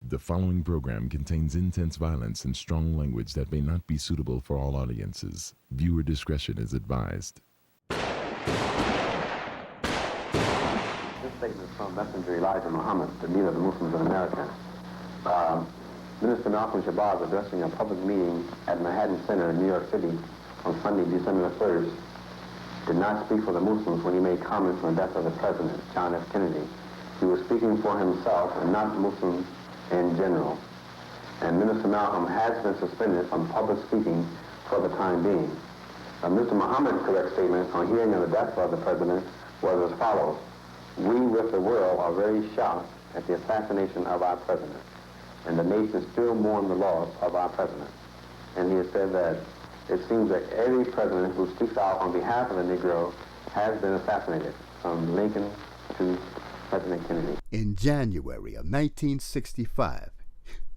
The following program contains intense violence and strong language that may not be suitable for all audiences. Viewer discretion is advised. This statement is from Messenger Elijah Muhammad, the leader of the Muslims in America. Minister Malcolm Shabazz, addressing a public meeting at Manhattan Center in New York City on Sunday, December 1st, did not speak for the Muslims when he made comments on the death of the President, John F. Kennedy. He was speaking for himself and not Muslims in general. And Minister Malcolm has been suspended from public speaking for the time being. Mr. Muhammad's correct statement on hearing of the death of the President was as follows: "We with the world are very shocked at the assassination of our President, and the nation still mourn the loss of our President." And he has said that it seems that every president who speaks out on behalf of the Negro has been assassinated, from Lincoln to President Kennedy. In January of 1965,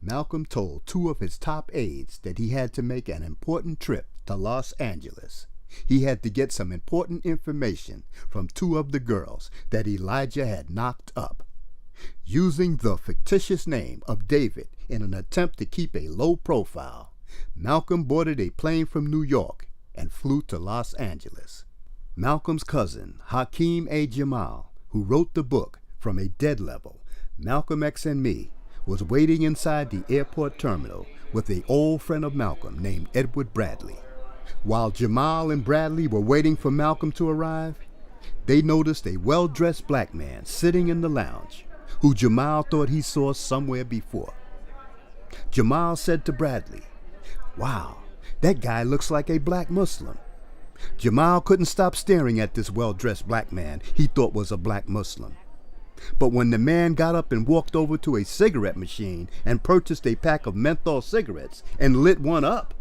Malcolm told two of his top aides that he had to make an important trip to Los Angeles. He had to get some important information from two of the girls that Elijah had knocked up. Using the fictitious name of David in an attempt to keep a low profile, Malcolm boarded a plane from New York and flew to Los Angeles. Malcolm's cousin, Hakeem A. Jamal, who wrote the book From a Dead Level, Malcolm X and Me, was waiting inside the airport terminal with an old friend of Malcolm named Edward Bradley. While Jamal and Bradley were waiting for Malcolm to arrive, they noticed a well-dressed black man sitting in the lounge, who Jamal thought he saw somewhere before. Jamal said to Bradley, "Wow, that guy looks like a black Muslim." Jamal couldn't stop staring at this well-dressed black man he thought was a black Muslim. But when the man got up and walked over to a cigarette machine and purchased a pack of menthol cigarettes and lit one up,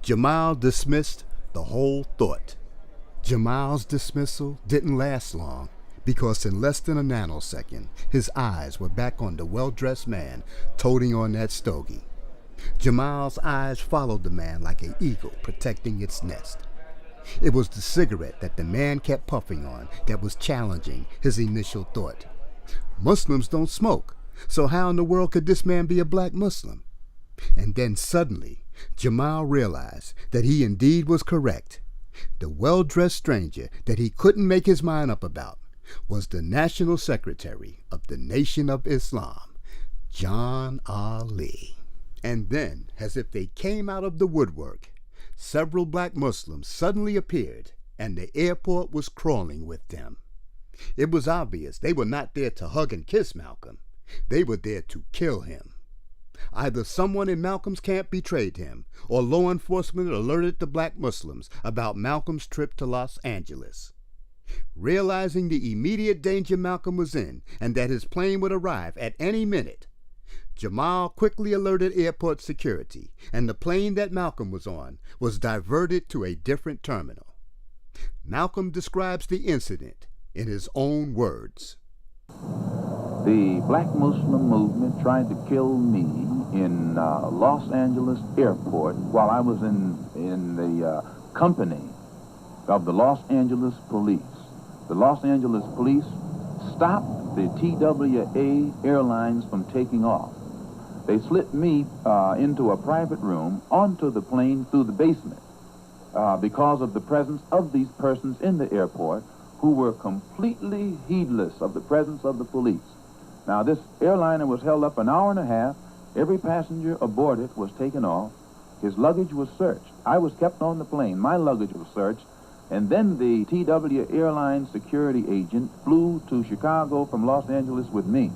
Jamal dismissed the whole thought. Jamal's dismissal didn't last long, because in less than a nanosecond, his eyes were back on the well-dressed man toting on that stogie. Jamal's eyes followed the man like an eagle protecting its nest. It was the cigarette that the man kept puffing on that was challenging his initial thought. Muslims don't smoke, so how in the world could this man be a black Muslim? And then suddenly, Jamal realized that he indeed was correct. The well-dressed stranger that he couldn't make his mind up about was the National Secretary of the Nation of Islam, John Ali. And then, as if they came out of the woodwork, several black Muslims suddenly appeared, and the airport was crawling with them. It was obvious they were not there to hug and kiss Malcolm. They were there to kill him. Either someone in Malcolm's camp betrayed him, or law enforcement alerted the black Muslims about Malcolm's trip to Los Angeles. Realizing the immediate danger Malcolm was in, and that his plane would arrive at any minute, Jamal quickly alerted airport security, and the plane that Malcolm was on was diverted to a different terminal. Malcolm describes the incident in his own words. The black Muslim movement tried to kill me in Los Angeles airport while I was in the company of the Los Angeles police. The Los Angeles police stopped the TWA Airlines from taking off. They slipped me into a private room onto the plane through the basement because of the presence of these persons in the airport who were completely heedless of the presence of the police. Now, this airliner was held up an hour and a half. Every passenger aboard it was taken off. His luggage was searched. I was kept on the plane. My luggage was searched. And then the TW Airlines security agent flew to Chicago from Los Angeles with me.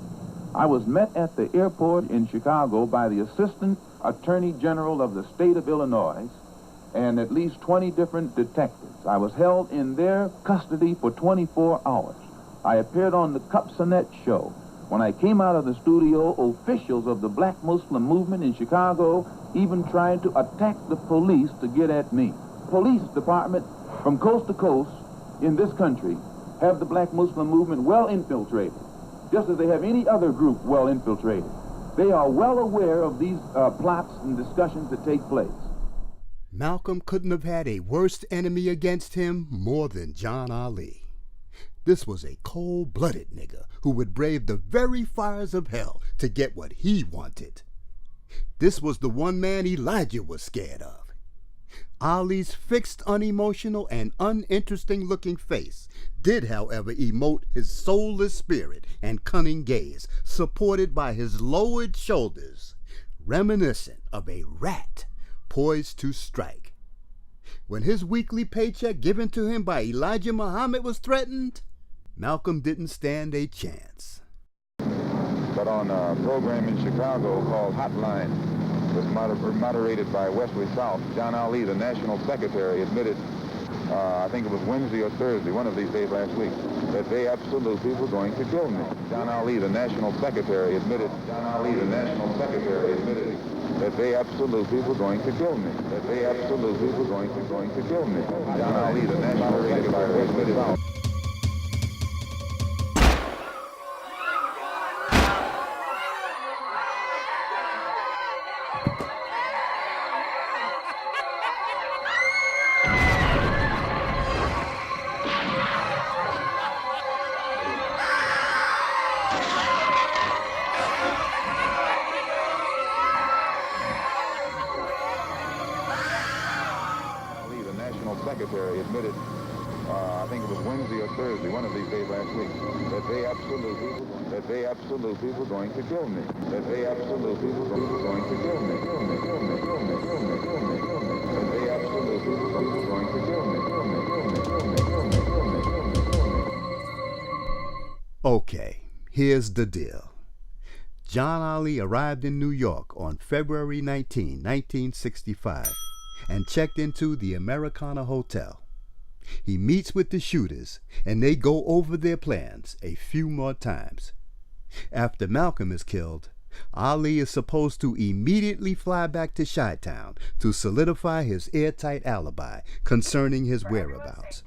I was met at the airport in Chicago by the Assistant Attorney General of the state of Illinois and at least 20 different detectives. I was held in their custody for 24 hours. I appeared on the Cupsonet show. When I came out of the studio, officials of the black Muslim movement in Chicago even tried to attack the police to get at me. Police department from coast to coast in this country have the black Muslim movement well infiltrated, just as they have any other group well infiltrated. They are well aware of these plots and discussions that take place. Malcolm couldn't have had a worse enemy against him more than John Ali. This was a cold-blooded nigga who would brave the very fires of hell to get what he wanted. This was the one man Elijah was scared of. Ali's fixed, unemotional, and uninteresting-looking face did, however, emote his soulless spirit and cunning gaze, supported by his lowered shoulders, reminiscent of a rat poised to strike. When his weekly paycheck given to him by Elijah Muhammad was threatened, Malcolm didn't stand a chance. But on a program in Chicago called Hotline, was moderated by Wesley South, John Ali, the national secretary, admitted, I think it was Wednesday or Thursday, one of these days last week, that they absolutely were going to kill me. John Ali, the national secretary, admitted, that they absolutely were going to kill me. That they absolutely were going to kill me. John Ali, the national secretary, admitted. Secretary admitted, I think it was Wednesday or Thursday, one of these days last week, that they absolutely were going to kill me. That they absolutely were going to kill me. That they absolutely were going to kill me. Okay, here's the deal. John Ali arrived in New York on February 19, 1965. And checked into the Americana Hotel. He meets with the shooters, and they go over their plans a few more times. After Malcolm is killed, Ali is supposed to immediately fly back to Chi-Town to solidify his airtight alibi concerning his whereabouts.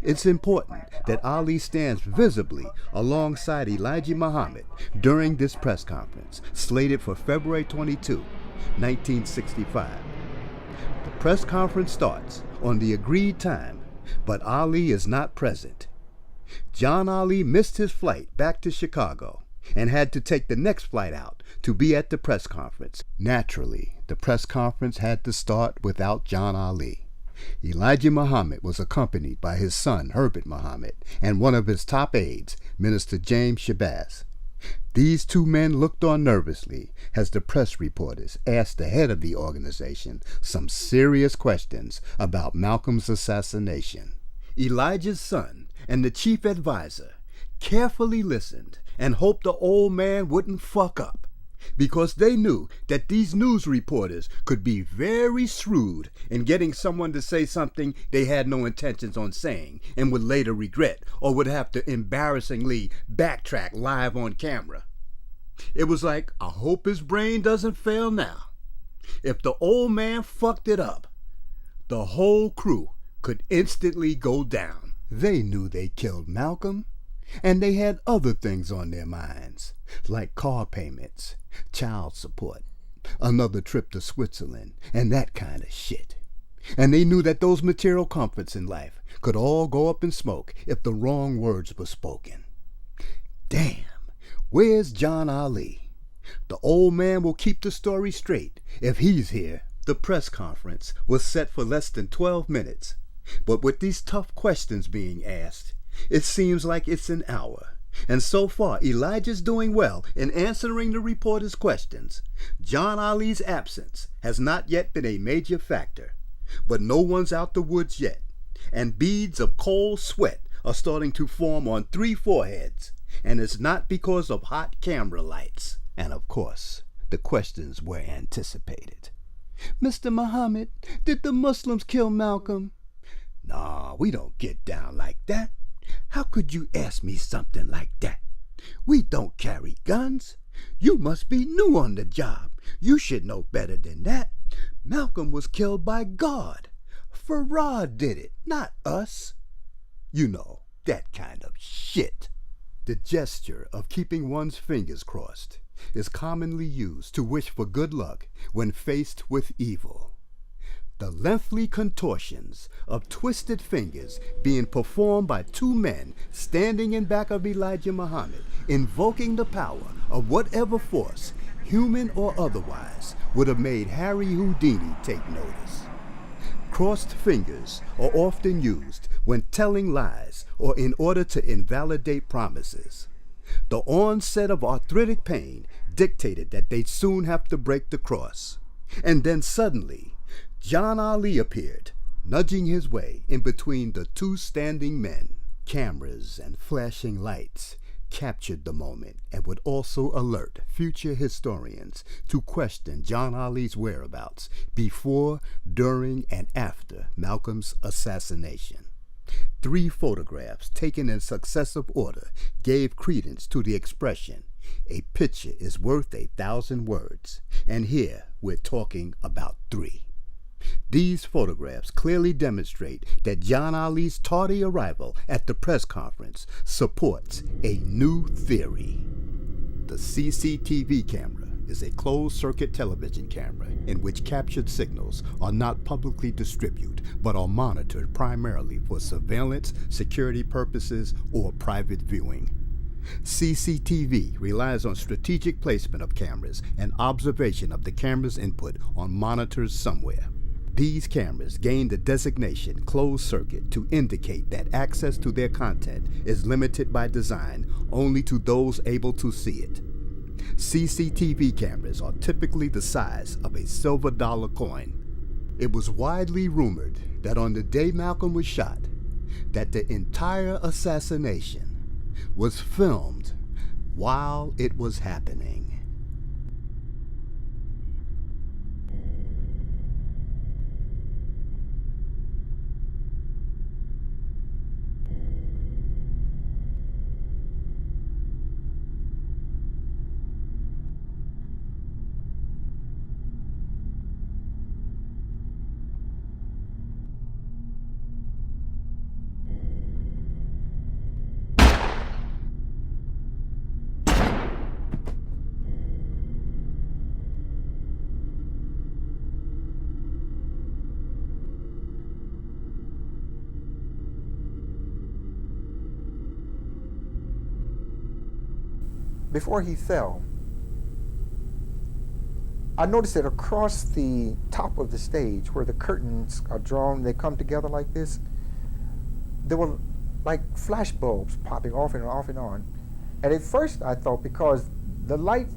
It's important that Ali stands visibly alongside Elijah Muhammad during this press conference, slated for February 22, 1965. The press conference starts on the agreed time, but Ali is not present. John Ali missed his flight back to Chicago and had to take the next flight out to be at the press conference. Naturally, the press conference had to start without John Ali. Elijah Muhammad was accompanied by his son Herbert Muhammad and one of his top aides, Minister James Shabazz. These two men looked on nervously as the press reporters asked the head of the organization some serious questions about Malcolm's assassination. Elijah's son and the chief advisor carefully listened and hoped the old man wouldn't fuck up, because they knew that these news reporters could be very shrewd in getting someone to say something they had no intentions on saying and would later regret, or would have to embarrassingly backtrack live on camera. It was like, I hope his brain doesn't fail now. If the old man fucked it up, the whole crew could instantly go down. They knew they killed Malcolm, and they had other things on their minds, like car payments, child support, another trip to Switzerland, and that kind of shit. And they knew that those material comforts in life could all go up in smoke if the wrong words were spoken. Damn, where's John Ali? The old man will keep the story straight if he's here. The press conference was set for less than 12 minutes, but with these tough questions being asked, it seems like it's an hour. And so far, Elijah's doing well in answering the reporters' questions. John Ali's absence has not yet been a major factor, but no one's out the woods yet, and beads of cold sweat are starting to form on 3 foreheads, and it's not because of hot camera lights. And of course, the questions were anticipated. Mr. Muhammad, did the Muslims kill Malcolm? Nah, we don't get down like that. How could you ask me something like that? We don't carry guns. You must be new on the job. You should know better than that. Malcolm was killed by God. Farad did it, not us. You know, that kind of shit. The gesture of keeping one's fingers crossed is commonly used to wish for good luck when faced with evil. The lengthy contortions of twisted fingers being performed by two men standing in back of Elijah Muhammad, invoking the power of whatever force, human or otherwise, would have made Harry Houdini take notice. Crossed fingers are often used when telling lies or in order to invalidate promises. The onset of arthritic pain dictated that they'd soon have to break the cross. And then suddenly, John Ali appeared, nudging his way in between the two standing men. Cameras and flashing lights captured the moment and would also alert future historians to question John Ali's whereabouts before, during, and after Malcolm's assassination. 3 photographs taken in successive order gave credence to the expression, "A picture is worth 1,000 words," and here we're talking about 3. These photographs clearly demonstrate that John Ali's tardy arrival at the press conference supports a new theory. The CCTV camera is a closed-circuit television camera in which captured signals are not publicly distributed but are monitored primarily for surveillance, security purposes, or private viewing. CCTV relies on strategic placement of cameras and observation of the camera's input on monitors somewhere. These cameras gain the designation closed circuit to indicate that access to their content is limited by design only to those able to see it. CCTV cameras are typically the size of a silver dollar coin. It was widely rumored that on the day Malcolm was shot, that the entire assassination was filmed while it was happening. Before he fell, I noticed that across the top of the stage where the curtains are drawn, they come together like this, there were like flash bulbs popping off and off and on. And at first I thought, because the light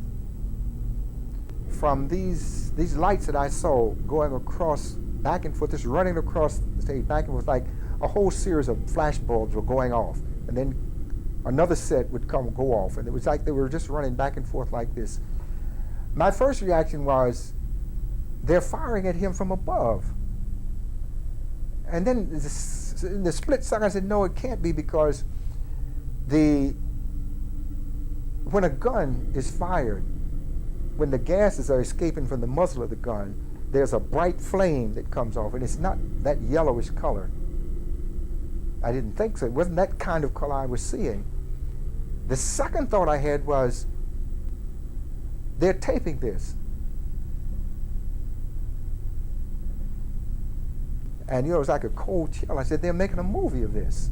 from these lights that I saw going across, back and forth, just running across the stage, back and forth, like a whole series of flash bulbs were going off. And then another set would go off, and it was like they were just running back and forth like this. My first reaction was, they're firing at him from above. And then in the split second I said, no, it can't be, because when a gun is fired, when the gases are escaping from the muzzle of the gun, there's a bright flame that comes off, and it's not that yellowish color. I didn't think so. It wasn't that kind of color I was seeing. The second thought I had was, they're taping this. And it was like a cold chill. I said, they're making a movie of this.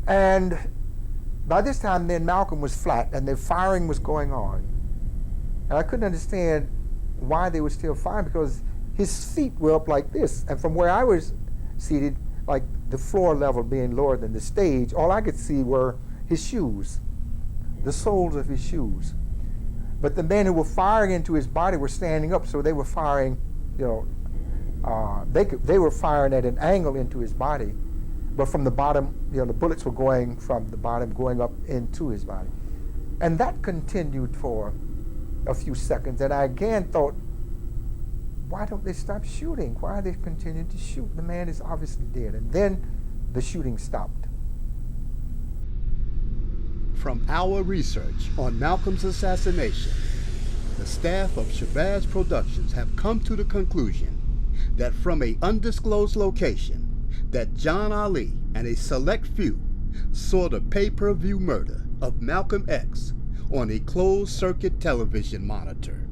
And by this time then Malcolm was flat and the firing was going on. And I couldn't understand why they were still firing, because his feet were up like this. And from where I was seated, like the floor level being lower than the stage, all I could see were his shoes, the soles of his shoes. But the men who were firing into his body were standing up, so they were firing, they were firing at an angle into his body, but from the bottom, the bullets were going from the bottom, going up into his body. And that continued for a few seconds, and I again thought, why don't they stop shooting? Why are they continuing to shoot? The man is obviously dead. And then the shooting stopped. From our research on Malcolm's assassination, the staff of Shabazz Productions have come to the conclusion that from an undisclosed location, that John Ali and a select few saw the pay-per-view murder of Malcolm X on a closed-circuit television monitor.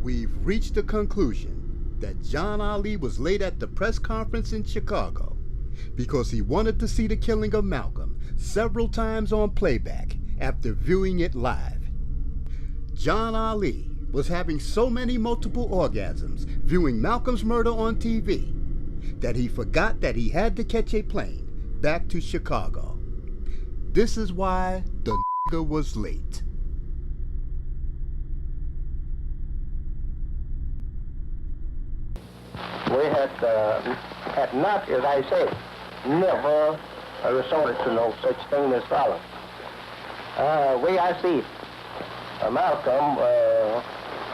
We've reached the conclusion that John Ali was late at the press conference in Chicago because he wanted to see the killing of Malcolm several times on playback after viewing it live. John Ali was having so many multiple orgasms viewing Malcolm's murder on TV that he forgot that he had to catch a plane back to Chicago. This is why the nigga was late. We had not, as I say, never resorted to no such thing as violence. Way I see it, Malcolm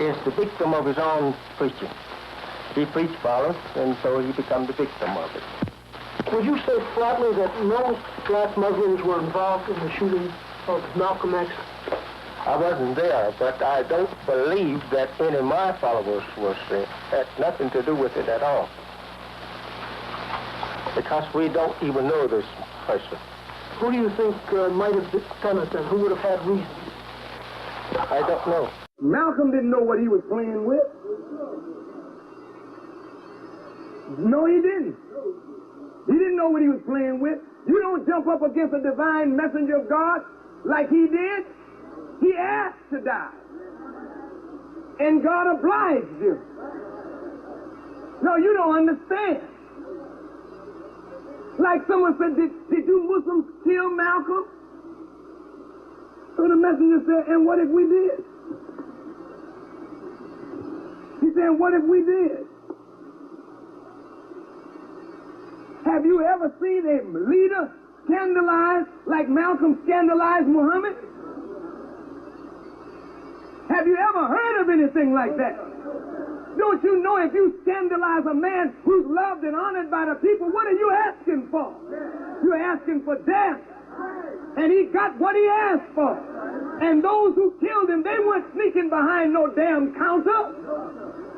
is the victim of his own preaching. He preached violence, and so he became the victim of it. Would you say flatly that no black Muslims were involved in the shooting of Malcolm X? I wasn't there, but I don't believe that any of my followers had nothing to do with it at all. Because we don't even know this person. Who do you think might have done it then? Who would have had reason? I don't know. Malcolm didn't know what he was playing with. No, he didn't. He didn't know what he was playing with. You don't jump up against a divine messenger of God like he did. He asked to die. And God obliged him. No, you don't understand. Like someone said, did you Muslims kill Malcolm? So the messenger said, and what if we did? He said, what if we did? Have you ever seen a leader scandalized like Malcolm scandalized Muhammad? Have you ever heard of anything like that? Don't you know if you scandalize a man who's loved and honored by the people, what are you asking for? You're asking for death. And he got what he asked for. And those who killed him, they weren't sneaking behind no damn counter.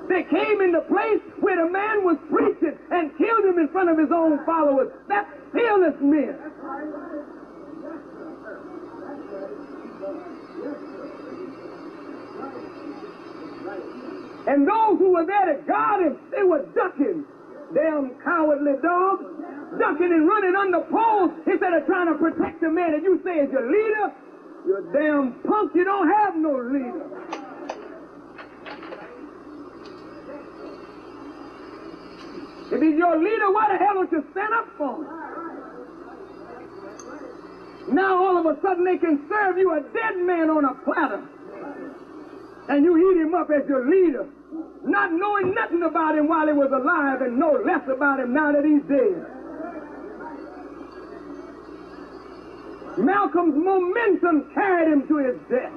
They came into place where the man was preaching and killed him in front of his own followers. That's fearless men. And those who were there to guard him, they were ducking. Damn cowardly dogs. Ducking and running under poles instead of trying to protect the man. And you say as your leader, you're a damn punk, you don't have no leader. If he's your leader, why the hell don't you stand up for him? Now all of a sudden they can serve you a dead man on a platter. And you eat him up as your leader, not knowing nothing about him while he was alive and know less about him now that he's dead. Malcolm's momentum carried him to his death.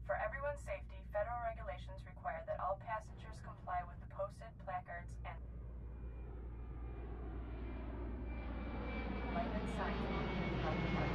For everyone's safety, federal regulations require that all passengers comply with the posted placards and lighted signs located throughout the park.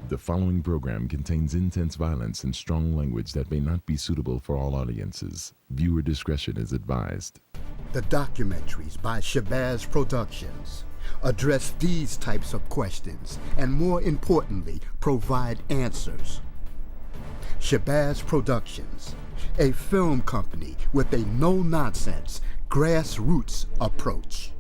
The following program contains intense violence and strong language that may not be suitable for all audiences. Viewer discretion is advised. The documentaries by Shabazz Productions address these types of questions and, more importantly, provide answers. Shabazz Productions, a film company with a no-nonsense, grassroots approach.